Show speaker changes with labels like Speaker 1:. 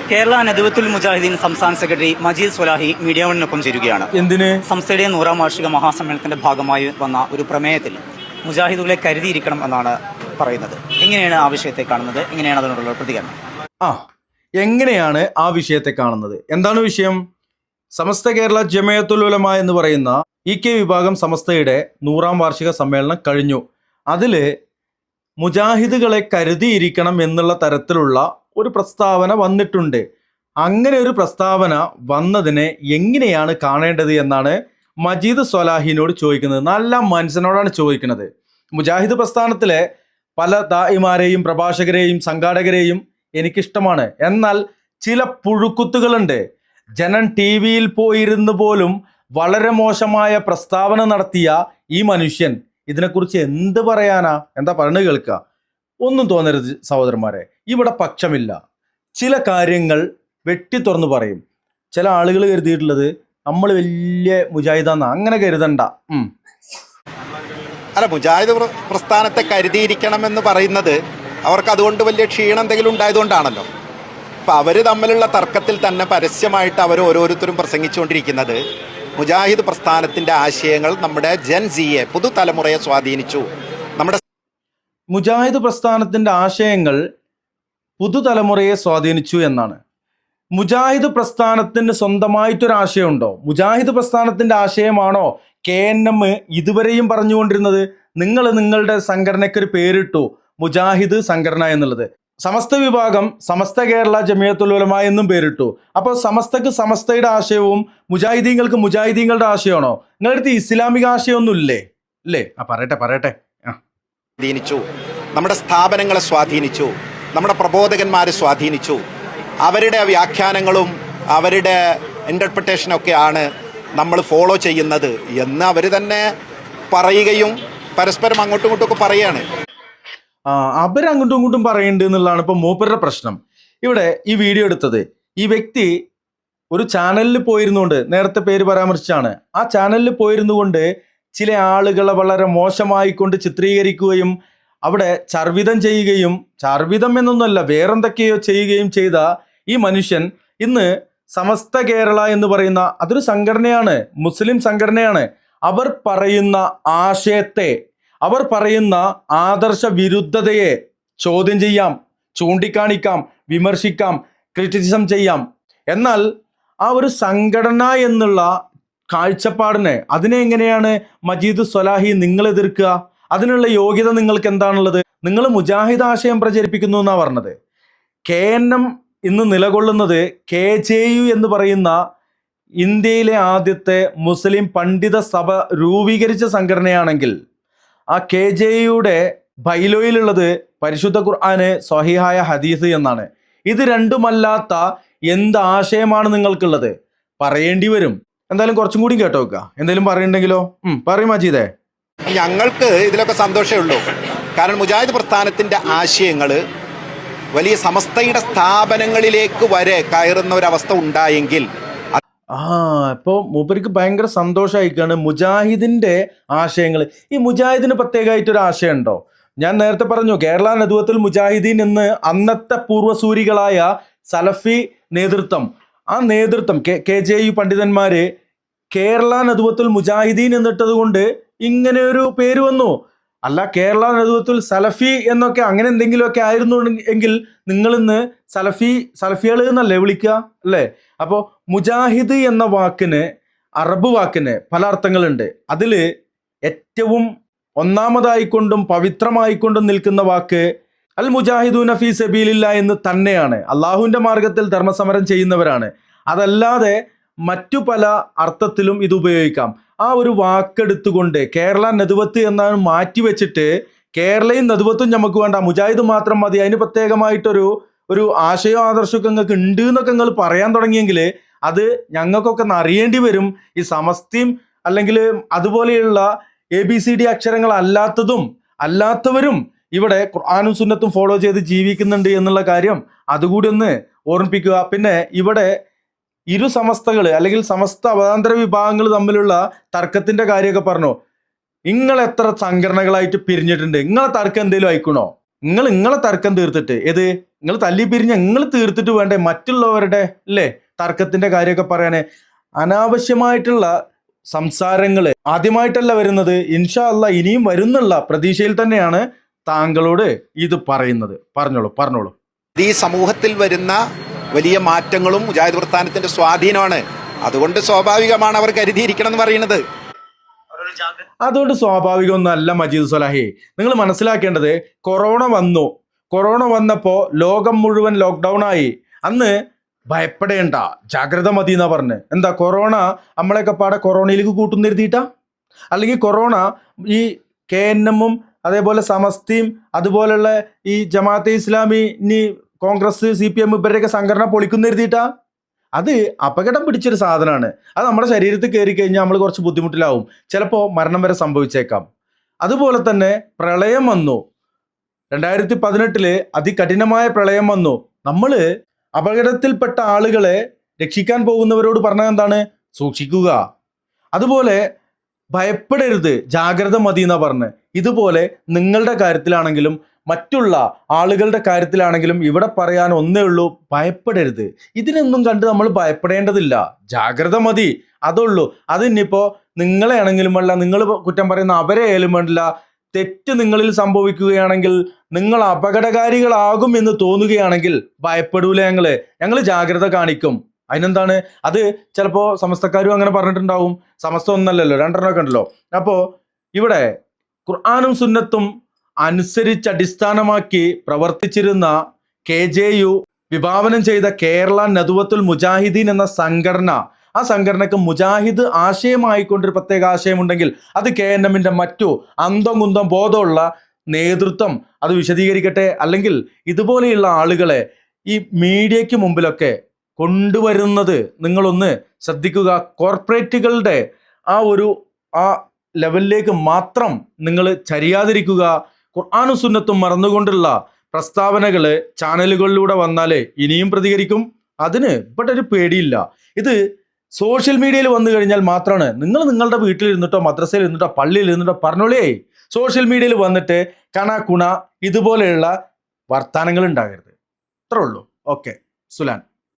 Speaker 1: കേരള നദ്വത്തുൽ മുജാഹിദീൻ സംസ്ഥാന സെക്രട്ടറി മജീദ് സ്വലാഹി മീഡിയ വണ്ണിനൊപ്പം ചേരുകയാണ്.
Speaker 2: എന്തിന്?
Speaker 1: സംസ്ഥയുടെ 100ാം വാർഷിക മഹാസമ്മേളനത്തിന്റെ ഭാഗമായി വന്ന ഒരു പ്രമേയത്തിൽ മുജാഹിദുകളെ കരുതിയിരിക്കണം എന്നാണ് പറയുന്നത്. എങ്ങനെയാണ് ആ വിഷയത്തെ കാണുന്നത്? എങ്ങനെയാണ് അതിനോടുള്ള പ്രതികരണം?
Speaker 2: എങ്ങനെയാണ് ആ വിഷയത്തെ കാണുന്നത്? എന്താണ് വിഷയം? സമസ്ത കേരള ജമയത്തുൽ ഉലമ എന്ന് പറയുന്ന EK വിഭാഗം സമസ്തയുടെ 100ാം വാർഷിക സമ്മേളനം കഴിഞ്ഞു. അതിൽ മുജാഹിദുകളെ കരുതിയിരിക്കണം എന്നുള്ള തരത്തിലുള്ള ഒരു പ്രസ്താവന വന്നിട്ടുണ്ട്. അങ്ങനെ ഒരു പ്രസ്താവന വന്നതിനെ എങ്ങനെയാണ് കാണേണ്ടത് എന്നാണ് മജീദ് സ്വലാഹിനോട് ചോദിക്കുന്നത്. നല്ല മനുഷ്യനോടാണ് ചോദിക്കുന്നത്. മുജാഹിദ് പ്രസ്ഥാനത്തിലെ പല ദായിമാരെയും പ്രഭാഷകരെയും സംഘാടകരെയും എനിക്കിഷ്ടമാണ്. എന്നാൽ ചില പുഴുക്കുത്തുകളുണ്ട്. ജനൻ TV-യിൽ പോയിരുന്ന് പോലും വളരെ മോശമായ പ്രസ്താവന നടത്തിയ ഈ മനുഷ്യൻ ഇതിനെക്കുറിച്ച് എന്ത് പറയാനാ? എന്താ പറയുന്നത് കേൾക്കുക. ഒന്നും തോന്നരുത് സഹോദരന്മാരെ, ഇവിടെ പക്ഷമില്ല. ചില കാര്യങ്ങൾ വെട്ടി തുറന്ന് പറയും. ചില ആളുകൾ കരുതിയിട്ടുള്ളത് നമ്മൾ വലിയ മുജാഹിദാന്നാ. അങ്ങനെ കരുതണ്ട.
Speaker 3: അല്ല, മുജാഹിദ് പ്രസ്ഥാനത്തെ കരുതിയിരിക്കണമെന്ന് പറയുന്നത് അവർക്ക് അതുകൊണ്ട് വലിയ ക്ഷീണം എന്തെങ്കിലും ഉണ്ടായതുകൊണ്ടാണല്ലോ. അപ്പം അവർ തമ്മിലുള്ള തർക്കത്തിൽ തന്നെ പരസ്യമായിട്ട് അവർ ഓരോരുത്തരും പ്രസംഗിച്ചുകൊണ്ടിരിക്കുന്നത് മുജാഹിദ് പ്രസ്ഥാനത്തിൻ്റെ ആശയങ്ങൾ നമ്മുടെ ജൻസിയെ പുതുതലമുറയെ സ്വാധീനിച്ചു. നമ്മുടെ
Speaker 2: മുജാഹിദ് പ്രസ്ഥാനത്തിൻ്റെ ആശയങ്ങൾ പുതുതലമുറയെ സ്വാധീനിച്ചു എന്നാണ്. മുജാഹിദ് പ്രസ്ഥാനത്തിന് സ്വന്തമായിട്ടൊരാശയമുണ്ടോ? മുജാഹിദ് പ്രസ്ഥാനത്തിൻ്റെ ആശയമാണോ KNM ഇതുവരെയും പറഞ്ഞുകൊണ്ടിരുന്നത്? നിങ്ങൾ നിങ്ങളുടെ സംഘടനയ്ക്കൊരു പേരിട്ടു, മുജാഹിദ് സംഘടന എന്നുള്ളത്. സമസ്ത വിഭാഗം സമസ്ത കേരള ജമിയത്തുൽ ഉലമ എന്നും പേരിട്ടു. അപ്പോൾ സമസ്തക്ക് സമസ്തയുടെ ആശയവും മുജാഹിദീങ്ങൾക്ക് മുജാഹിദീങ്ങളുടെ ആശയമാണോ? നിങ്ങളടുത്ത് ഇസ്ലാമിക ആശയമൊന്നും ഇല്ലേ? പറയട്ടെ.
Speaker 3: സ്വാധീനിച്ചു, നമ്മുടെ സ്ഥാപനങ്ങളെ സ്വാധീനിച്ചു, നമ്മുടെ പ്രബോധകന്മാരെ സ്വാധീനിച്ചു. അവരുടെ വ്യാഖ്യാനങ്ങളും അവരുടെ ഇൻ്റർപ്രിട്ടേഷനൊക്കെയാണ് നമ്മൾ ഫോളോ ചെയ്യുന്നത് എന്ന് അവർ തന്നെ പറയുകയും പരസ്പരം അങ്ങോട്ടും ഇങ്ങോട്ടും പറയുകയാണ്.
Speaker 2: അവരങ്ങോട്ടും ഇങ്ങോട്ടും പറയുന്നുണ്ട് എന്നുള്ളതാണ് ഇപ്പോൾ മൂപ്പരുടെ പ്രശ്നം. ഇവിടെ ഈ വീഡിയോ എടുത്തത് ഈ വ്യക്തി ഒരു ചാനലിൽ പോയിരുന്നുകൊണ്ട്, നേരത്തെ പേര് പരാമർശിച്ചാണ്, ആ ചാനലിൽ പോയിരുന്നുകൊണ്ട് ചില ആളുകളെ വളരെ മോശമായിക്കൊണ്ട് ചിത്രീകരിക്കുകയും അവിടെ ചർവിതം ചെയ്യുകയും, ചർവിതം എന്നൊന്നുമല്ല വേറെന്തൊക്കെയോ ചെയ്യുകയും ചെയ്ത ഈ മനുഷ്യൻ ഇന്ന് സമസ്ത കേരള എന്ന് പറയുന്ന അതൊരു സംഘടനയാണ്, മുസ്ലിം സംഘടനയാണ്. അവർ പറയുന്ന ആശയത്തെ, അവർ പറയുന്ന ആദർശ വിരുദ്ധതയെ ചോദ്യം ചെയ്യാം, ചൂണ്ടിക്കാണിക്കാം, വിമർശിക്കാം, ക്രിറ്റിസിസം ചെയ്യാം. എന്നാൽ ആ ഒരു സംഘടന എന്നുള്ള കാഴ്ചപ്പാടിനെ, അതിനെ എങ്ങനെയാണ് മജീദ് സ്വലാഹി നിങ്ങൾ എതിർക്കുക? അതിനുള്ള യോഗ്യത നിങ്ങൾക്ക് എന്താണുള്ളത്? നിങ്ങൾ മുജാഹിദ് ആശയം പ്രചരിപ്പിക്കുന്നു എന്നാണ് പറഞ്ഞത്. KNM ഇന്ന് നിലകൊള്ളുന്നത് KJU എന്ന് പറയുന്ന ഇന്ത്യയിലെ ആദ്യത്തെ മുസ്ലിം പണ്ഡിത സഭ രൂപീകരിച്ച സംഘടനയാണെങ്കിൽ ആ KJUയുടെ ബൈലോയിലുള്ളത് പരിശുദ്ധ ഖുർആന്, സ്വഹീഹായ ഹദീസ് എന്നാണ്. ഇത് രണ്ടുമല്ലാത്ത എന്ത് ആശയമാണ് നിങ്ങൾക്കുള്ളത്? പറയേണ്ടി വരും. എന്തായാലും കുറച്ചും കൂടി കേട്ടോ വെക്കുക. എന്തെങ്കിലും പറയുന്നുണ്ടെങ്കിലോ? പറയും മജീദേ.
Speaker 3: ഞങ്ങൾക്ക് ഇതിലൊക്കെ സന്തോഷമേ ഉള്ളൂ. കാരണം മുജാഹിദ് പ്രസ്ഥാനത്തിൻ്റെ ആശയങ്ങൾ വലിയ സമസ്തയുടെ സ്ഥാപനങ്ങളിലേക്ക് വരെ കയറുന്ന ഒരവസ്ഥ ഉണ്ടായെങ്കിൽ
Speaker 2: ഇപ്പോൾ മൂപ്പർക്ക് ഭയങ്കര സന്തോഷമായിക്കാണ് മുജാഹിദിന്റെ ആശയങ്ങൾ. ഈ മുജാഹിദിന് പ്രത്യേകമായിട്ടൊരു ആശയം ഉണ്ടോ? ഞാൻ നേരത്തെ പറഞ്ഞു, കേരള നദ്വത്തുൽ മുജാഹിദീൻ എന്ന് അന്നത്തെ പൂർവ്വസൂരികളായ സലഫി നേതൃത്വം, ആ നേതൃത്വം KJU പണ്ഡിതന്മാര് കേരള നദ്വത്തുൽ മുജാഹിദീൻ എന്നിട്ടത് കൊണ്ട് ഇങ്ങനെ ഒരു പേര് വന്നു. അല്ല, കേരള നദ്വത്തുൽ സലഫി എന്നൊക്കെ അങ്ങനെ എന്തെങ്കിലുമൊക്കെ ആയിരുന്നു എങ്കിൽ നിങ്ങളിന്ന് സലഫികൾ എന്നല്ലേ വിളിക്കുക, അല്ലേ? അപ്പോൾ മുജാഹിദ് എന്ന വാക്കിന്, അറബ് വാക്കിന് പല അർത്ഥങ്ങളുണ്ട്. അതിൽ ഏറ്റവും ഒന്നാമതായിക്കൊണ്ടും പവിത്രമായിക്കൊണ്ടും നിൽക്കുന്ന വാക്ക് അൽ മുജാഹിദൂന ഫീ സബീലില്ലാ എന്ന് തന്നെയാണ്. അള്ളാഹുവിൻ്റെ മാർഗത്തിൽ ധർമ്മസമരം ചെയ്യുന്നവരാണ്. അതല്ലാതെ മറ്റു പല അർത്ഥത്തിലും ഇത് ഉപയോഗിക്കാം. ആ ഒരു വാക്കെടുത്തുകൊണ്ട് കേരള നദ്വത്ത് എന്നാണ് മാറ്റിവെച്ചിട്ട് കേരളയും നദ്വത്തും നമുക്ക് വേണ്ട, മുജാഹിദ് മാത്രം മതി, അതിന് പ്രത്യേകമായിട്ടൊരു ആശയോ ആദർശമൊക്കെ നിങ്ങൾക്ക് ഉണ്ട് എന്നൊക്കെ നിങ്ങൾ പറയാൻ തുടങ്ങിയെങ്കിൽ അത് ഞങ്ങൾക്കൊക്കെ അറിയേണ്ടി വരും. ഈ സമസ്തയും അല്ലെങ്കിൽ അതുപോലെയുള്ള ABCD അക്ഷരങ്ങൾ അല്ലാത്തവരും ഇവിടെ ഖുർആനും സുന്നത്തും ഫോളോ ചെയ്ത് ജീവിക്കുന്നുണ്ട് എന്നുള്ള കാര്യം അതുകൂടി ഒന്ന് ഓർമ്മിപ്പിക്കുക. പിന്നെ ഇവിടെ ഇരു സമസ്തകൾ അല്ലെങ്കിൽ സമസ്ത അവതാന്തര വിഭാഗങ്ങൾ തമ്മിലുള്ള തർക്കത്തിന്റെ കാര്യമൊക്കെ പറഞ്ഞു. നിങ്ങൾ എത്ര സംഘടനകളായിട്ട് പിരിഞ്ഞിട്ടുണ്ട്? നിങ്ങളെ തർക്കം എന്തെങ്കിലും ആയിക്കണോ? നിങ്ങളെ തർക്കം തീർത്തിട്ട് നിങ്ങൾ തല്ലി പിരിഞ്ഞ നിങ്ങൾ തീർത്തിട്ട് വേണ്ടേ മറ്റുള്ളവരുടെ അല്ലേ തർക്കത്തിന്റെ കാര്യമൊക്കെ പറയാന്? അനാവശ്യമായിട്ടുള്ള സംസാരങ്ങള് ആദ്യമായിട്ടല്ല വരുന്നത്, ഇൻഷാ അല്ലാ ഇനിയും വരുന്നുള്ള പ്രതീക്ഷയിൽ തന്നെയാണ് താങ്കളോട് ഇത് പറയുന്നത്. പറഞ്ഞോളൂ.
Speaker 3: ഈ സമൂഹത്തിൽ വരുന്ന വലിയ മാറ്റങ്ങളും മുജാഹിദ് പ്രസ്ഥാനത്തിന്റെ സ്വാധീനമാണ്. അതുകൊണ്ട് സ്വാഭാവികമാണ് അവർ കരുതിയിരിക്കണം എന്ന് പറയുന്നത്.
Speaker 2: അതുകൊണ്ട് സ്വാഭാവികമൊന്നും അല്ല മജീദ് സ്വലാഹി. നിങ്ങൾ മനസ്സിലാക്കേണ്ടത്, കൊറോണ വന്നപ്പോ ലോകം മുഴുവൻ ലോക്ക്ഡൗൺ ആയി. അന്ന് ഭയപ്പെടേണ്ട, ജാഗ്രത മതി എന്നാ പറഞ്ഞ്. എന്താ കൊറോണ നമ്മളെയൊക്കെ പാടെ കൊറോണയിലേക്ക് കൂട്ടുന്നിരുത്തിയിട്ടാ? അല്ലെങ്കിൽ കൊറോണ ഈ KNM അതേപോലെ സമസ്തയും അതുപോലുള്ള ഈ ജമാഅത്തെ ഇസ്ലാമി, ഇനി കോൺഗ്രസ്, CPM ഇവരുടെയൊക്കെ സംഘടന പൊളിക്കുന്നിരുത്തിയിട്ടാ? അത് അപകടം പിടിച്ചൊരു സാധനമാണ്. അത് നമ്മുടെ ശരീരത്തിൽ കയറി കഴിഞ്ഞാൽ നമ്മൾ കുറച്ച് ബുദ്ധിമുട്ടിലാവും, ചിലപ്പോൾ മരണം വരെ സംഭവിച്ചേക്കാം. അതുപോലെ തന്നെ പ്രളയം വന്നു, 2018 അതികഠിനമായ പ്രളയം വന്നു. നമ്മൾ അപകടത്തിൽപ്പെട്ട ആളുകളെ രക്ഷിക്കാൻ പോകുന്നവരോട് പറഞ്ഞത് എന്താണ്? സൂക്ഷിക്കുക. അതുപോലെ ഭയപ്പെടരുത്, ജാഗ്രത മതി എന്നാ പറഞ്ഞ്. ഇതുപോലെ നിങ്ങളുടെ കാര്യത്തിലാണെങ്കിലും മറ്റുള്ള ആളുകളുടെ കാര്യത്തിലാണെങ്കിലും ഇവിടെ പറയാൻ ഒന്നേ ഉള്ളൂ, ഭയപ്പെടരുത്. ഇതിനൊന്നും കണ്ട് നമ്മൾ ഭയപ്പെടേണ്ടതില്ല, ജാഗ്രത മതി, അതുള്ളൂ. അത് ഇനിയിപ്പോ നിങ്ങളെ ആണെങ്കിലും വേണ്ട, നിങ്ങൾ കുറ്റം പറയുന്ന അവരെ ആയാലും വേണ്ടില്ല, തെറ്റ് നിങ്ങളിൽ സംഭവിക്കുകയാണെങ്കിൽ, നിങ്ങൾ അപകടകാരികളാകും എന്ന് തോന്നുകയാണെങ്കിൽ ഭയപ്പെടൂല. ഞങ്ങൾ ജാഗ്രത കാണിക്കും. അതിനെന്താണ്? അത് ചിലപ്പോ സമസ്തക്കാരും അങ്ങനെ പറഞ്ഞിട്ടുണ്ടാവും. സമസ്ത ഒന്നല്ലല്ലോ, 2 ഒക്കെ ഉണ്ടല്ലോ. അപ്പോ ഇവിടെ ഖുർആനും സുന്നത്തും അനുസരിച്ച് അടിസ്ഥാനമാക്കി പ്രവർത്തിച്ചിരുന്ന KJU വിഭാവനം ചെയ്ത കേരള നദുവത്തുൽ മുജാഹിദീൻ എന്ന സംഘടന, ആ സംഘടനക്ക് മുജാഹിദ് ആശയമായിക്കൊണ്ടൊരു പ്രത്യേക ആശയമുണ്ടെങ്കിൽ അത് KNMന്റെ മറ്റു അന്തം കുന്തം ബോധമുള്ള നേതൃത്വം അത് വിശദീകരിക്കട്ടെ. അല്ലെങ്കിൽ ഇതുപോലെയുള്ള ആളുകളെ ഈ മീഡിയയ്ക്ക് മുമ്പിലൊക്കെ കൊണ്ടുവരുന്നത് നിങ്ങളൊന്ന് ശ്രദ്ധിക്കുക. കോർപ്പറേറ്റുകളുടെ ആ ലെവലിലേക്ക് മാത്രം നിങ്ങൾ ചരിയാതിരിക്കുക. ഖുർആനും സുന്നത്തും മറന്നുകൊണ്ടുള്ള പ്രസ്താവനകൾ ചാനലുകളിലൂടെ വന്നാൽ ഇനിയും പ്രതികരിക്കും. അതിന് ഇവിടെ ഒരു പേടിയില്ല. ഇത് സോഷ്യൽ മീഡിയയിൽ വന്നു കഴിഞ്ഞാൽ മാത്രമാണ് നിങ്ങൾ നിങ്ങളുടെ വീട്ടിലിരുന്നിട്ടോ മദ്രസയിൽ ഇരുന്നിട്ടോ പള്ളിയിൽ ഇരുന്നിട്ടോ പറഞ്ഞോളേ. സോഷ്യൽ മീഡിയയിൽ വന്നിട്ട് കണ ഇതുപോലെയുള്ള വർത്താനങ്ങൾ ഉണ്ടാകരുത്. അത്രേ ഉള്ളൂ. ഓക്കെ സുലാൻ.